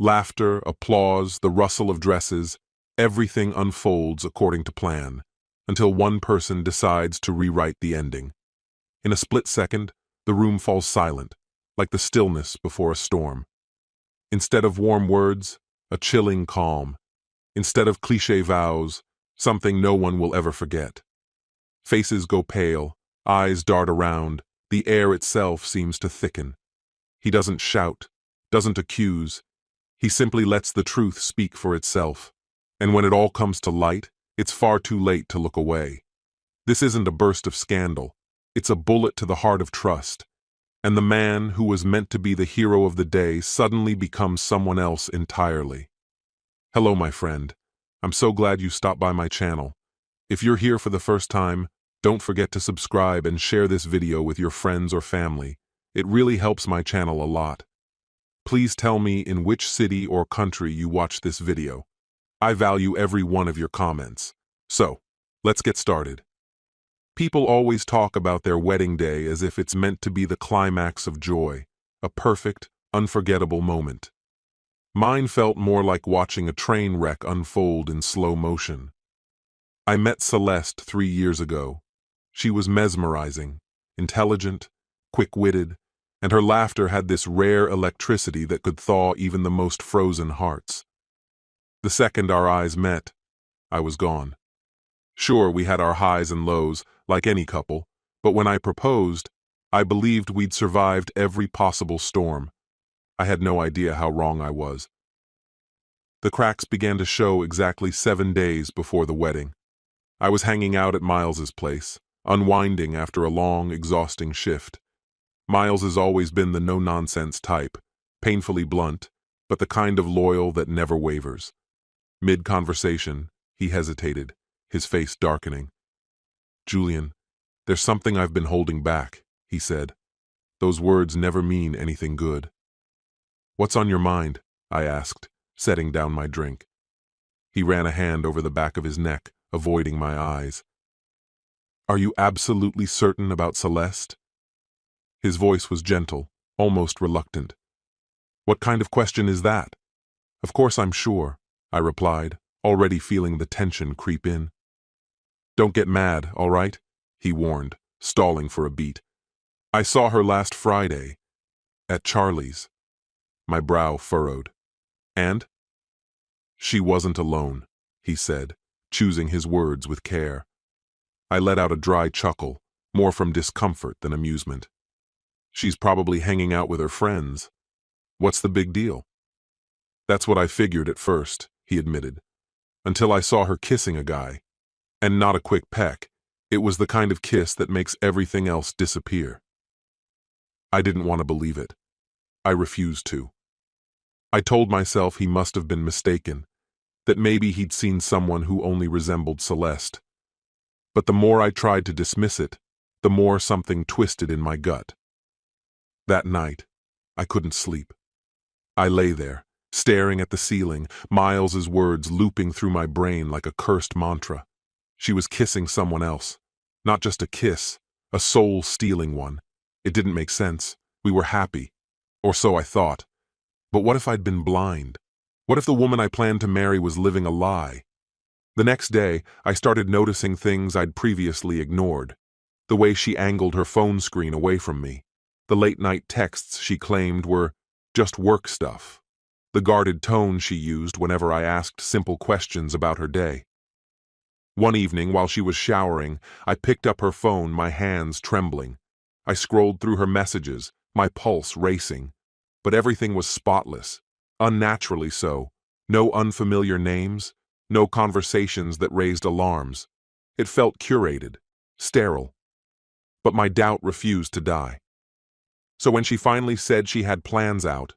Laughter, applause, the rustle of dresses, everything unfolds according to plan, until one person decides to rewrite the ending. In a split second, the room falls silent, like the stillness before a storm. Instead of warm words, a chilling calm. Instead of cliché vows, something no one will ever forget. Faces go pale, eyes dart around, the air itself seems to thicken. He doesn't shout, doesn't accuse. He simply lets the truth speak for itself. And when it all comes to light, it's far too late to look away. This isn't a burst of scandal. It's a bullet to the heart of trust. And the man who was meant to be the hero of the day suddenly becomes someone else entirely. Hello, my friend. I'm so glad you stopped by my channel. If you're here for the first time, don't forget to subscribe and share this video with your friends or family. It really helps my channel a lot. Please tell me in which city or country you watch this video. I value every one of your comments. So, let's get started. People always talk about their wedding day as if it's meant to be the climax of joy, a perfect, unforgettable moment. Mine felt more like watching a train wreck unfold in slow motion. I met Celeste 3 years ago. She was mesmerizing, intelligent, quick-witted, and her laughter had this rare electricity that could thaw even the most frozen hearts. The second our eyes met, I was gone. Sure, we had our highs and lows, like any couple, but when I proposed, I believed we'd survived every possible storm. I had no idea how wrong I was. The cracks began to show exactly 7 days before the wedding. I was hanging out at Miles's place, unwinding after a long, exhausting shift. Miles has always been the no-nonsense type, painfully blunt, but the kind of loyal that never wavers. Mid-conversation, he hesitated, his face darkening. "Julian, there's something I've been holding back," he said. "Those words never mean anything good." "What's on your mind?" I asked, setting down my drink. He ran a hand over the back of his neck, avoiding my eyes. "Are you absolutely certain about Celeste?" His voice was gentle, almost reluctant. "What kind of question is that?" "Of course I'm sure," I replied, already feeling the tension creep in. "Don't get mad, all right?" he warned, stalling for a beat. "I saw her last Friday, at Charlie's." My brow furrowed. "And?" "She wasn't alone," he said, choosing his words with care. I let out a dry chuckle, more from discomfort than amusement. "She's probably hanging out with her friends. What's the big deal?" "That's what I figured at first," he admitted, "until I saw her kissing a guy. And not a quick peck. It was the kind of kiss that makes everything else disappear." I didn't want to believe it. I refused to. I told myself he must have been mistaken, that maybe he'd seen someone who only resembled Celeste. But the more I tried to dismiss it, the more something twisted in my gut. That night, I couldn't sleep. I lay there, staring at the ceiling, Miles's words looping through my brain like a cursed mantra. She was kissing someone else. Not just a kiss, a soul-stealing one. It didn't make sense. We were happy. Or so I thought. But what if I'd been blind? What if the woman I planned to marry was living a lie? The next day, I started noticing things I'd previously ignored. The way she angled her phone screen away from me. The late-night texts she claimed were just work stuff. The guarded tone she used whenever I asked simple questions about her day. One evening, while she was showering, I picked up her phone, my hands trembling. I scrolled through her messages, my pulse racing. But everything was spotless, unnaturally so. No unfamiliar names, no conversations that raised alarms. It felt curated, sterile. But my doubt refused to die. So when she finally said she had plans out,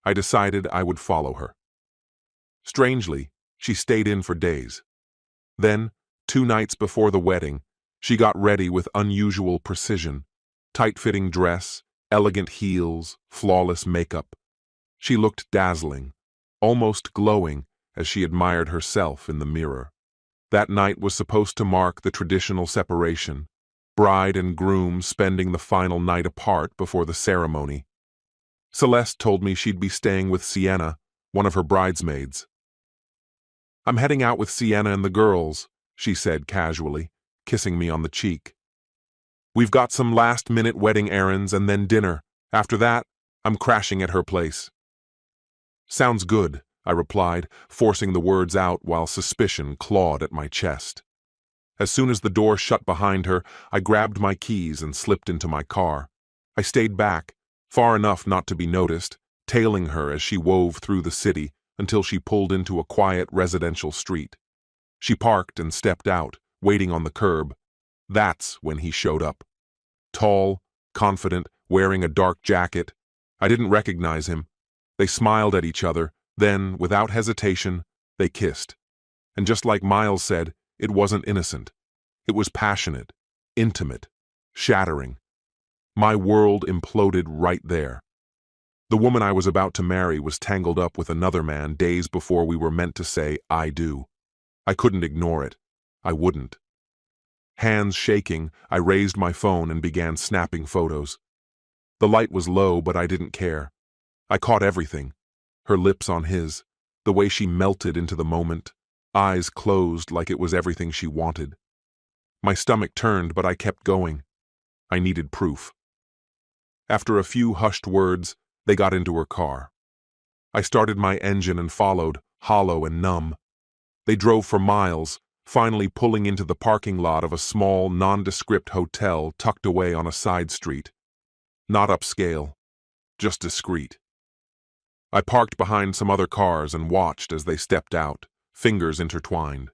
I decided I would follow her. Strangely, she stayed in for days. Then, 2 nights before the wedding, she got ready with unusual precision. Tight-fitting dress, elegant heels, flawless makeup. She looked dazzling, almost glowing as she admired herself in the mirror. That night was supposed to mark the traditional separation, bride and groom spending the final night apart before the ceremony. Celeste told me she'd be staying with Sienna, one of her bridesmaids. "I'm heading out with Sienna and the girls," she said casually, kissing me on the cheek. "We've got some last-minute wedding errands and then dinner. After that, I'm crashing at her place." "Sounds good," I replied, forcing the words out while suspicion clawed at my chest. As soon as the door shut behind her, I grabbed my keys and slipped into my car. I stayed back, far enough not to be noticed, tailing her as she wove through the city until she pulled into a quiet residential street. She parked and stepped out, waiting on the curb. That's when he showed up. Tall, confident, wearing a dark jacket. I didn't recognize him. They smiled at each other, then, without hesitation, they kissed. And just like Miles said, it wasn't innocent. It was passionate, intimate, shattering. My world imploded right there. The woman I was about to marry was tangled up with another man days before we were meant to say, "I do." I couldn't ignore it. I wouldn't. Hands shaking, I raised my phone and began snapping photos. The light was low, but I didn't care. I caught everything. Her lips on his, the way she melted into the moment, eyes closed like it was everything she wanted. My stomach turned, but I kept going. I needed proof. After a few hushed words, they got into her car. I started my engine and followed, hollow and numb. They drove for miles, finally pulling into the parking lot of a small, nondescript hotel tucked away on a side street. Not upscale, just discreet. I parked behind some other cars and watched as they stepped out, fingers intertwined.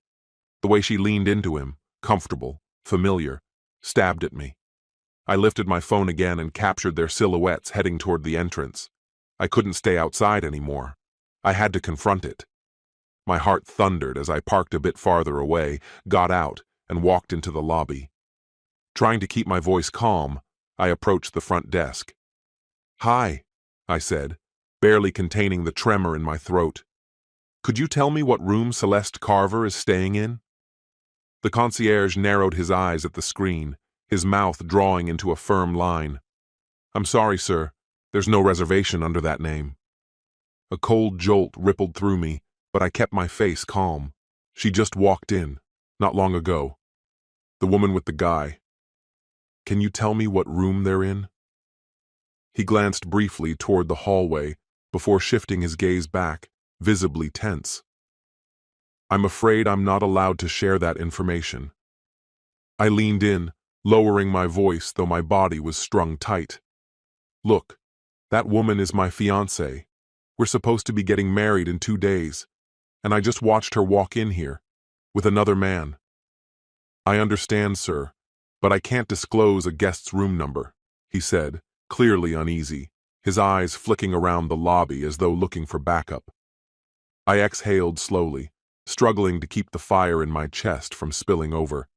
The way she leaned into him, comfortable, familiar, stabbed at me. I lifted my phone again and captured their silhouettes heading toward the entrance. I couldn't stay outside anymore. I had to confront it. My heart thundered as I parked a bit farther away, got out, and walked into the lobby. Trying to keep my voice calm, I approached the front desk. "Hi," I said, barely containing the tremor in my throat. "Could you tell me what room Celeste Carver is staying in?" The concierge narrowed his eyes at the screen, his mouth drawing into a firm line. "I'm sorry, sir. There's no reservation under that name." A cold jolt rippled through me, but I kept my face calm. She just walked in, not long ago. The woman with the guy. "Can you tell me what room they're in?" He glanced briefly toward the hallway before shifting his gaze back, visibly tense. "I'm afraid I'm not allowed to share that information." I leaned in, lowering my voice though my body was strung tight. "Look, that woman is my fiancée. We're supposed to be getting married in 2 days, and I just watched her walk in here, with another man." "I understand, sir, but I can't disclose a guest's room number," he said, clearly uneasy, his eyes flicking around the lobby as though looking for backup. I exhaled slowly, struggling to keep the fire in my chest from spilling over.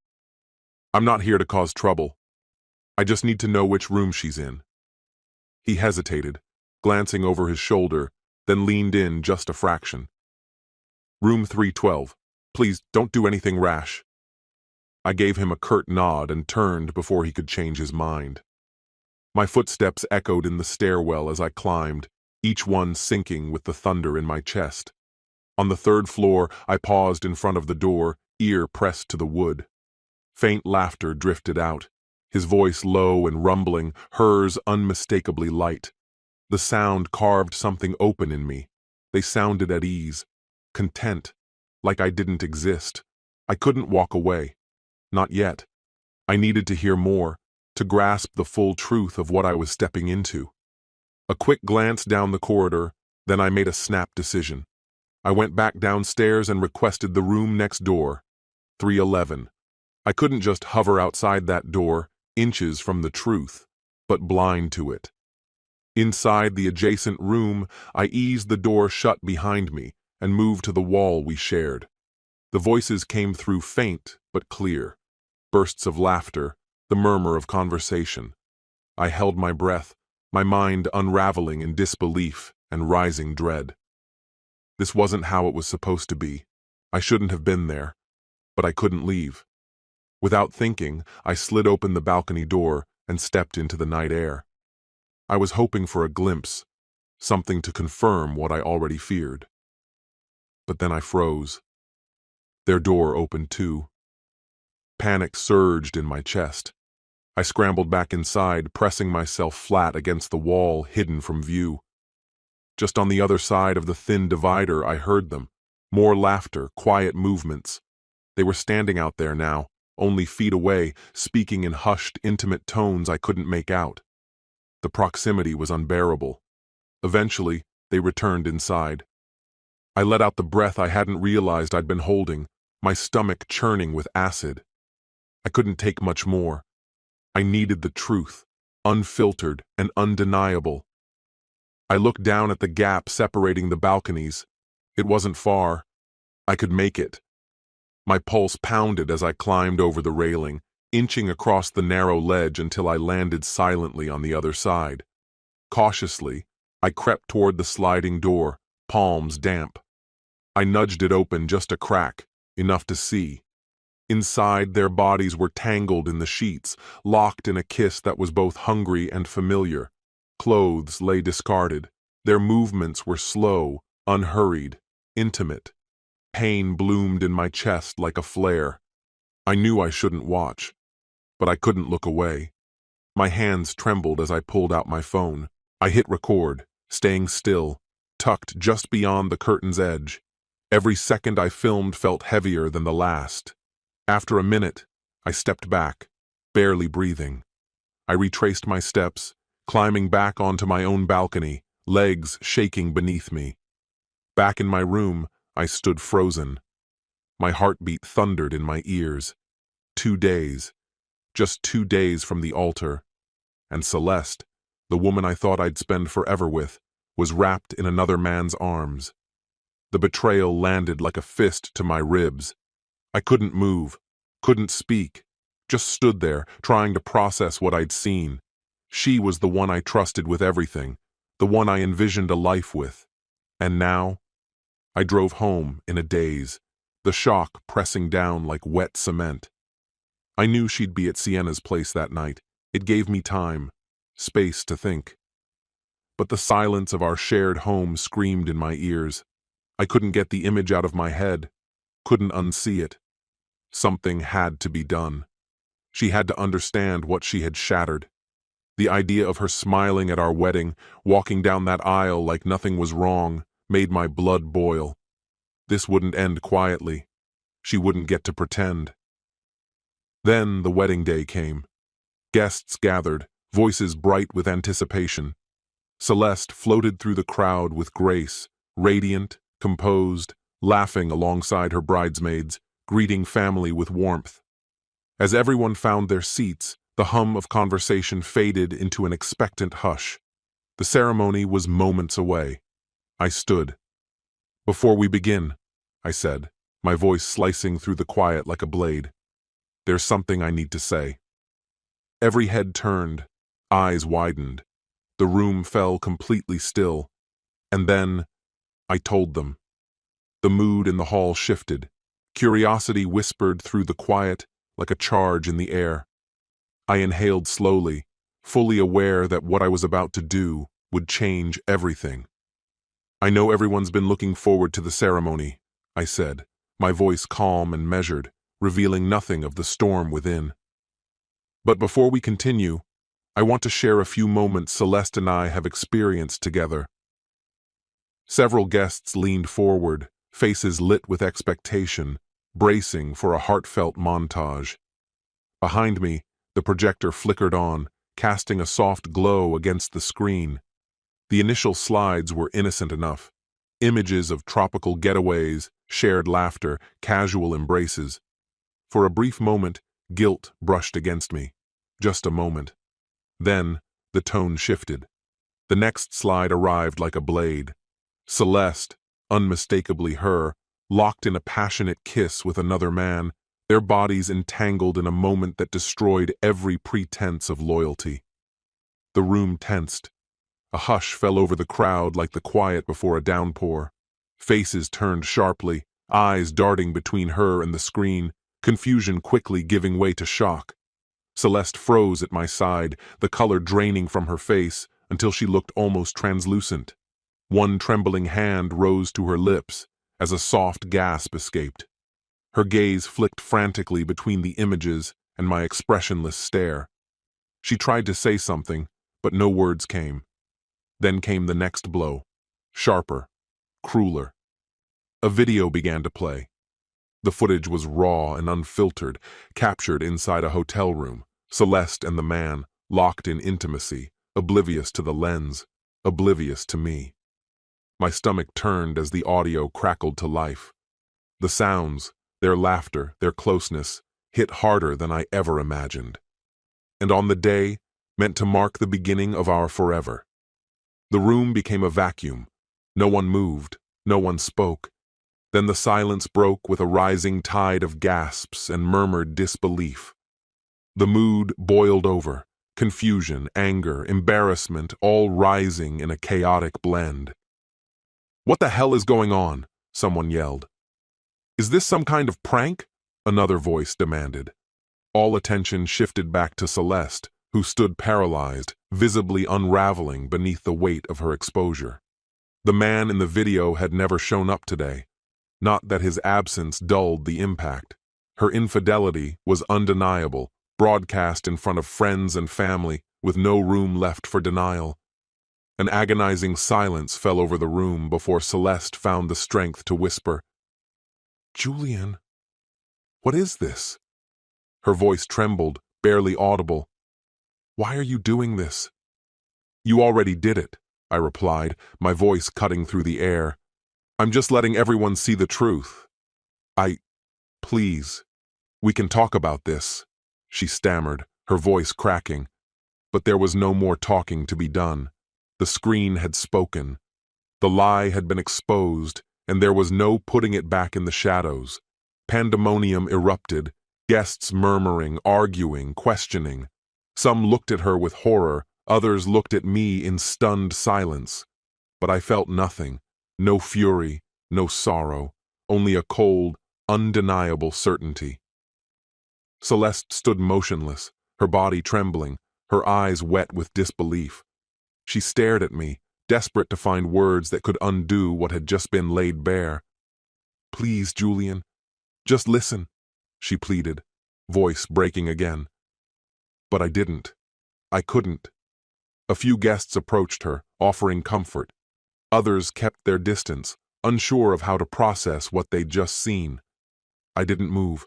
"I'm not here to cause trouble. I just need to know which room she's in." He hesitated, glancing over his shoulder, then leaned in just a fraction. "Room 312. Please don't do anything rash." I gave him a curt nod and turned before he could change his mind. My footsteps echoed in the stairwell as I climbed, each one sinking with the thunder in my chest. On the 3rd floor, I paused in front of the door, ear pressed to the wood. Faint laughter drifted out, his voice low and rumbling, hers unmistakably light. The sound carved something open in me. They sounded at ease, content, like I didn't exist. I couldn't walk away. Not yet. I needed to hear more, to grasp the full truth of what I was stepping into. A quick glance down the corridor, then I made a snap decision. I went back downstairs and requested the room next door, 311. I couldn't just hover outside that door, inches from the truth, but blind to it. Inside the adjacent room, I eased the door shut behind me and moved to the wall we shared. The voices came through faint but clear. Bursts of laughter, the murmur of conversation. I held my breath, my mind unraveling in disbelief and rising dread. This wasn't how it was supposed to be. I shouldn't have been there, but I couldn't leave. Without thinking, I slid open the balcony door and stepped into the night air. I was hoping for a glimpse, something to confirm what I already feared. But then I froze. Their door opened too. Panic surged in my chest. I scrambled back inside, pressing myself flat against the wall, hidden from view. Just on the other side of the thin divider, I heard them. More laughter, quiet movements. They were standing out there now, only feet away, speaking in hushed, intimate tones I couldn't make out. The proximity was unbearable. Eventually, they returned inside. I let out the breath I hadn't realized I'd been holding, my stomach churning with acid. I couldn't take much more. I needed the truth, unfiltered and undeniable. I looked down at the gap separating the balconies. It wasn't far. I could make it. My pulse pounded as I climbed over the railing, inching across the narrow ledge until I landed silently on the other side. Cautiously, I crept toward the sliding door, palms damp. I nudged it open just a crack, enough to see. Inside, their bodies were tangled in the sheets, locked in a kiss that was both hungry and familiar. Clothes lay discarded. Their movements were slow, unhurried, intimate. Pain bloomed in my chest like a flare. I knew I shouldn't watch, but I couldn't look away. My hands trembled as I pulled out my phone. I hit record, staying still, tucked just beyond the curtain's edge. Every second I filmed felt heavier than the last. After a minute, I stepped back, barely breathing. I retraced my steps, climbing back onto my own balcony, legs shaking beneath me. Back in my room, I stood frozen. My heartbeat thundered in my ears. 2 days, just 2 days from the altar, and Celeste, the woman I thought I'd spend forever with, was wrapped in another man's arms. The betrayal landed like a fist to my ribs. I couldn't move, couldn't speak, just stood there, trying to process what I'd seen. She was the one I trusted with everything, the one I envisioned a life with. And now? I drove home in a daze, the shock pressing down like wet cement. I knew she'd be at Sienna's place that night. It gave me time, space to think. But the silence of our shared home screamed in my ears. I couldn't get the image out of my head, couldn't unsee it. Something had to be done. She had to understand what she had shattered. The idea of her smiling at our wedding, walking down that aisle like nothing was wrong, made my blood boil. This wouldn't end quietly. She wouldn't get to pretend. Then the wedding day came. Guests gathered, voices bright with anticipation. Celeste floated through the crowd with grace, radiant, composed, laughing alongside her bridesmaids, greeting family with warmth. As everyone found their seats, the hum of conversation faded into an expectant hush. The ceremony was moments away. I stood. "Before we begin," I said, my voice slicing through the quiet like a blade, "there's something I need to say." Every head turned, eyes widened. The room fell completely still. And then, I told them. The mood in the hall shifted. Curiosity whispered through the quiet like a charge in the air. I inhaled slowly, fully aware that what I was about to do would change everything. "I know everyone's been looking forward to the ceremony," I said, my voice calm and measured, revealing nothing of the storm within. "But before we continue, I want to share a few moments Celeste and I have experienced together." Several guests leaned forward, faces lit with expectation, bracing for a heartfelt montage. Behind me, the projector flickered on, casting a soft glow against the screen. The initial slides were innocent enough. Images of tropical getaways, shared laughter, casual embraces. For a brief moment, guilt brushed against me. Just a moment. Then, the tone shifted. The next slide arrived like a blade. Celeste, unmistakably her, locked in a passionate kiss with another man, their bodies entangled in a moment that destroyed every pretense of loyalty. The room tensed. A hush fell over the crowd like the quiet before a downpour. Faces turned sharply, eyes darting between her and the screen, confusion quickly giving way to shock. Celeste froze at my side, the color draining from her face until she looked almost translucent. One trembling hand rose to her lips as a soft gasp escaped. Her gaze flicked frantically between the images and my expressionless stare. She tried to say something, but no words came. Then came the next blow, sharper, crueler. A video began to play. The footage was raw and unfiltered, captured inside a hotel room. Celeste and the man, locked in intimacy, oblivious to the lens, oblivious to me. My stomach turned as the audio crackled to life. The sounds, their laughter, their closeness, hit harder than I ever imagined. And on the day, meant to mark the beginning of our forever. The room became a vacuum. No one moved, no one spoke. Then the silence broke with a rising tide of gasps and murmured disbelief. The mood boiled over, confusion, anger, embarrassment, all rising in a chaotic blend. "What the hell is going on?" someone yelled. "Is this some kind of prank?" another voice demanded. All attention shifted back to Celeste, who stood paralyzed, visibly unraveling beneath the weight of her exposure. The man in the video had never shown up today. Not that his absence dulled the impact. Her infidelity was undeniable, broadcast in front of friends and family, with no room left for denial. An agonizing silence fell over the room before Celeste found the strength to whisper, "Julian, what is this?" Her voice trembled, barely audible. "Why are you doing this?" "You already did it," I replied, my voice cutting through the air. "I'm just letting everyone see the truth. Please, we can talk about this," she stammered, her voice cracking. But there was no more talking to be done. The screen had spoken. The lie had been exposed, and there was no putting it back in the shadows. Pandemonium erupted, guests murmuring, arguing, questioning. Some looked at her with horror, others looked at me in stunned silence. But I felt nothing, no fury, no sorrow, only a cold, undeniable certainty. Celeste stood motionless, her body trembling, her eyes wet with disbelief. She stared at me, desperate to find words that could undo what had just been laid bare. "Please, Julian, just listen," she pleaded, voice breaking again. But I didn't. I couldn't. A few guests approached her, offering comfort. Others kept their distance, unsure of how to process what they'd just seen. I didn't move.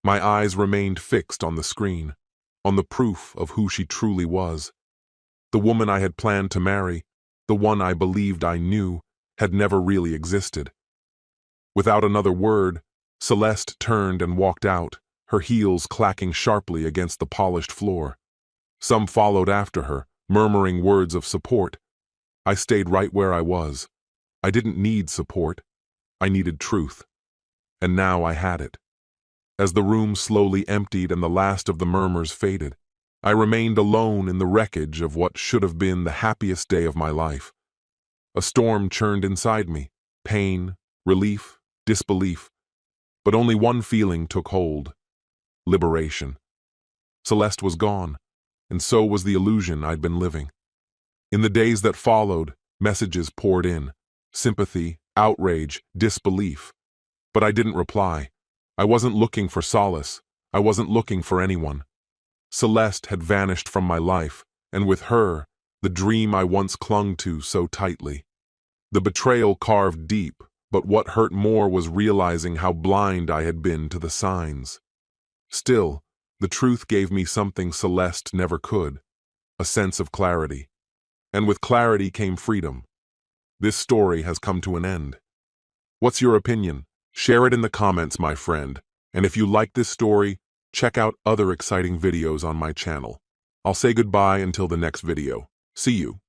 My eyes remained fixed on the screen, on the proof of who she truly was. The woman I had planned to marry, the one I believed I knew, had never really existed. Without another word, Celeste turned and walked out, her heels clacking sharply against the polished floor. Some followed after her, murmuring words of support. I stayed right where I was. I didn't need support. I needed truth. And now I had it. As the room slowly emptied and the last of the murmurs faded, I remained alone in the wreckage of what should have been the happiest day of my life. A storm churned inside me, pain, relief, disbelief. But only one feeling took hold: liberation. Celeste was gone, and so was the illusion I'd been living. In the days that followed, messages poured in: sympathy, outrage, disbelief. But I didn't reply. I wasn't looking for solace. I wasn't looking for anyone. Celeste had vanished from my life, and with her, the dream I once clung to so tightly. The betrayal carved deep, but what hurt more was realizing how blind I had been to the signs. Still, the truth gave me something Celeste never could: a sense of clarity. And with clarity came freedom. This story has come to an end. What's your opinion? Share it in the comments, my friend. And if you like this story, check out other exciting videos on my channel. I'll say goodbye until the next video. See you.